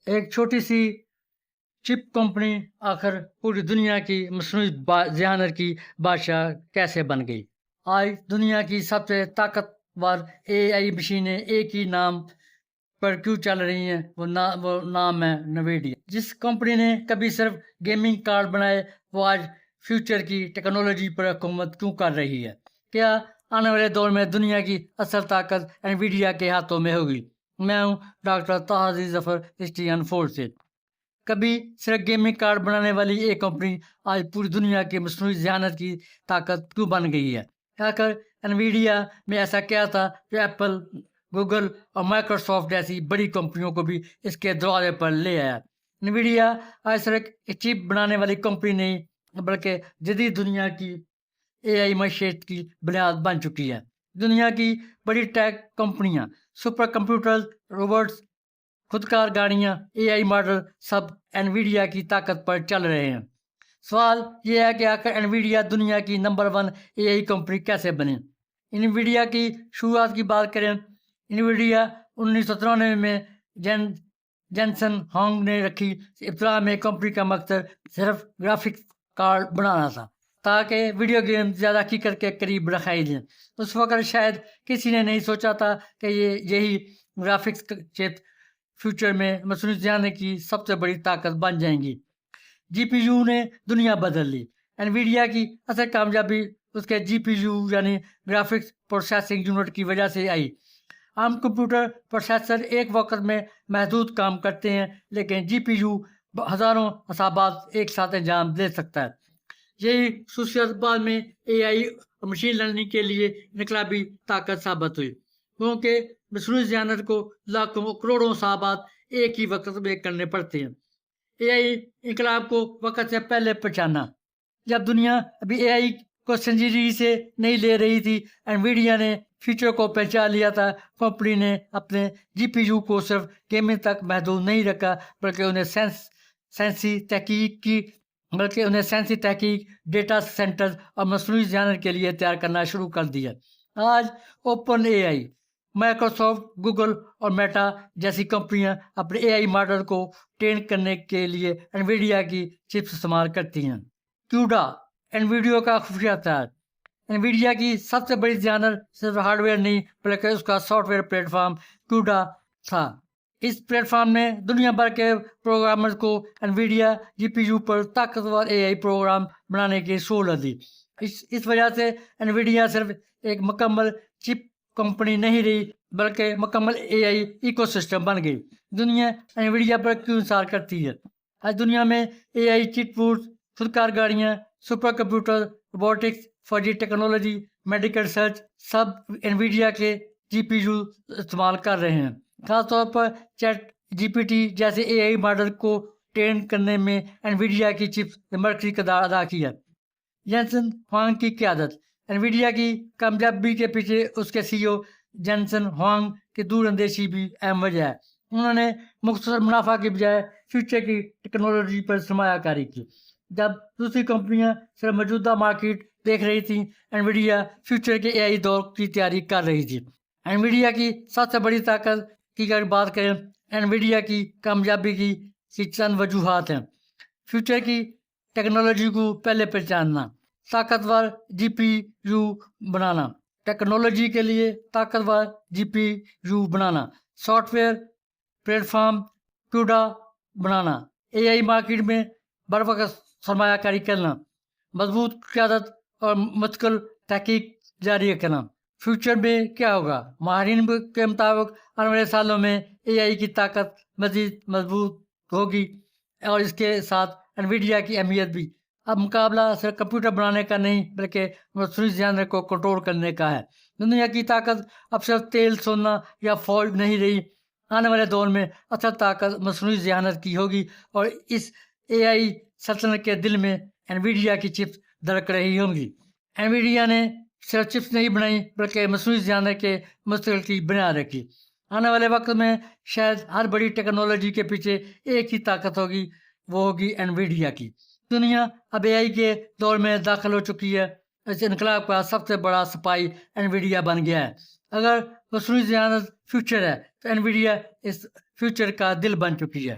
ایک چھوٹی سی چپ کمپنی آخر پوری دنیا کی مصنوعی ذہانت کی بادشاہ کیسے بن گئی؟ آج دنیا کی سب سے طاقتور AI مشینیں ایک ہی نام پر کیوں چل رہی ہیں؟ وہ نام ہے نویڈیا۔ جس کمپنی نے کبھی صرف گیمنگ کارڈ بنائے، وہ آج فیوچر کی ٹیکنالوجی پر حکومت کیوں کر رہی ہے؟ کیا آنے والے دور میں دنیا کی اصل طاقت انویڈیا کے ہاتھوں میں ہوگی؟ میں ہوں ڈاکٹر طاہر عزیز ظفر ہسٹری فورس سے۔ کبھی صرف گیمنگ کارڈ بنانے والی ایک کمپنی آج پوری دنیا کی مصنوعی ذہانت کی طاقت کیوں بن گئی ہے؟ آخر انویڈیا میں ایسا کیا تھا جو ایپل، گوگل اور مائیکروسافٹ جیسی بڑی کمپنیوں کو بھی اس کے دروازے پر لے آیا؟ انویڈیا آج صرف ایک چپ بنانے والی کمپنی نہیں، بلکہ جدید دنیا کی AI معیشت کی بنیاد بن چکی ہے۔ دنیا کی بڑی ٹیک کمپنیاں، سپر کمپیوٹرز، روبوٹس، خودکار گاڑیاں، AI ماڈل سب انویڈیا کی طاقت پر چل رہے ہیں۔ سوال یہ ہے کہ آخر انویڈیا دنیا کی نمبر 1 AI کمپنی کیسے بنی؟ انویڈیا کی شروعات کی بات کریں۔ انویڈیا 1993 میں جینسن ہانگ نے رکھی۔ ابتدا میں کمپنی کا مقصد صرف گرافکس کارڈ بنانا تھا تاکہ ویڈیو گیم زیادہ حقیقت کے قریب دکھائی دیں۔ اس وقت شاید کسی نے نہیں سوچا تھا کہ یہی گرافکس چپ فیوچر میں مصنوعی ذہانت کی سب سے بڑی طاقت بن جائیں گی۔ GPU نے دنیا بدل لی۔ انویڈیا کی اصل کامیابی اس کے GPU یعنی گرافکس پروسیسنگ یونٹ کی وجہ سے آئی۔ عام کمپیوٹر پروسیسر ایک وقت میں محدود کام کرتے ہیں، لیکن GPU ہزاروں حسابات ایک ساتھ انجام دے سکتا ہے۔ یہی خصوصیت بعد میں AI اور مشین لرننگ کے لیے انقلابی طاقت ثابت ہوئی، کیونکہ مصنوعی ذہانت کو لاکھوں کروڑوں حسابات ایک ہی وقت میں کرنے پڑتے ہیں۔ AI انقلاب کو وقت سے پہلے پہچانا۔ جب دنیا ابھی AI کو سنجیدگی سے نہیں لے رہی تھی، انویڈیا نے فیوچر کو پہچان لیا تھا۔ کمپنی نے اپنے GPU کو صرف گیمنگ تک محدود نہیں رکھا، بلکہ انہیں سائنسی تحقیق، ڈیٹا سینٹرز اور مصنوعی ذہانت کے لیے تیار کرنا شروع کر دیا۔ آج اوپن AI، مائیکروسافٹ، گوگل اور میٹا جیسی کمپنیاں اپنے AI ماڈل کو ٹرین کرنے کے لیے انویڈیا کی چپس استعمال کرتی ہیں۔ کیوڈا، انویڈیا کا خفیہ ہتھیار۔ انویڈیا کی سب سے بڑی ذہانت صرف ہارڈ ویئر نہیں، بلکہ اس کا سافٹ ویئر پلیٹ فارم کیوڈا تھا۔ اس پلیٹ فارم نے دنیا بھر کے پروگرامرز کو انویڈیا GPU پر طاقتور AI پروگرام بنانے کی سہولت دی۔ اس وجہ سے انویڈیا صرف ایک مکمل چپ کمپنی نہیں رہی، بلکہ مکمل AI ایکو سسٹم بن گئی۔ دنیا انویڈیا پر کیوں انحصار کرتی ہے؟ آج دنیا میں AI چٹ بوٹس، خودکار گاڑیاں، super computer, robotics, 4G technology, medical research سب انویڈیا کے GPU استعمال کر رہے ہیں۔ خاص طور پر چیٹ GPT جیسے AI ماڈل کو ٹرین کرنے میں انویڈیا کی چپس نے مرکزی کردار ادا کیا۔ جینسن ہوانگ کی قیادت۔ انویڈیا کی کامیابی کے پیچھے اس کے CEO جینسن ہوانگ کی دور اندیشی بھی اہم وجہ ہے۔ انہوں نے مختصر منافع کے بجائے فیوچر کی ٹیکنالوجی پر سرمایہ کاری کی۔ جب دوسری کمپنیاں صرف موجودہ مارکیٹ دیکھ رہی تھیں، انویڈیا فیوچر کے AI دور کی تیاری کر رہی تھی۔ انویڈیا کی سب سے بڑی طاقت کی اگر بات کریں، انویڈیا کی کامیابی کی چند وجوہات ہیں۔ فیوچر کی ٹیکنالوجی کو پہلے پہچاننا، طاقتور GPU بنانا، ٹیکنالوجی کے لیے طاقتور GPU بنانا، software platform CUDA بنانا، AI مارکیٹ میں بروقت سرمایہ کاری کرنا، مضبوط قیادت اور مستقل تحقیق جاری رکھنا۔ فیوچر میں کیا ہوگا؟ ماہرین کے مطابق آنے والے سالوں میں AI کی طاقت مزید مضبوط ہوگی، اور اس کے ساتھ انویڈیا کی اہمیت بھی۔ اب مقابلہ صرف کمپیوٹر بنانے کا نہیں، بلکہ مصنوعی ذہانت کو کنٹرول کرنے کا ہے۔ دنیا کی طاقت اب صرف تیل، سونا یا فوج نہیں رہی۔ آنے والے دور میں اصل طاقت مصنوعی ذہانت کی ہوگی، اور اس AI سلطنت کے دل میں انویڈیا کی چپس دھڑک رہی ہوں گی۔ انویڈیا نے صرف چپس نہیں بنائی، بلکہ مصنوعی ذہانت کے مستقبل کی بنیاد رکھی۔ آنے والے وقت میں شاید ہر بڑی ٹیکنالوجی کے پیچھے ایک ہی طاقت ہوگی، وہ ہوگی انویڈیا کی۔ دنیا اب AI کے دور میں داخل ہو چکی ہے۔ اس انقلاب کا سب سے بڑا سپاہی انویڈیا بن گیا ہے۔ اگر مصنوعی ذہانت فیوچر ہے، تو انویڈیا اس فیوچر کا دل بن چکی ہے۔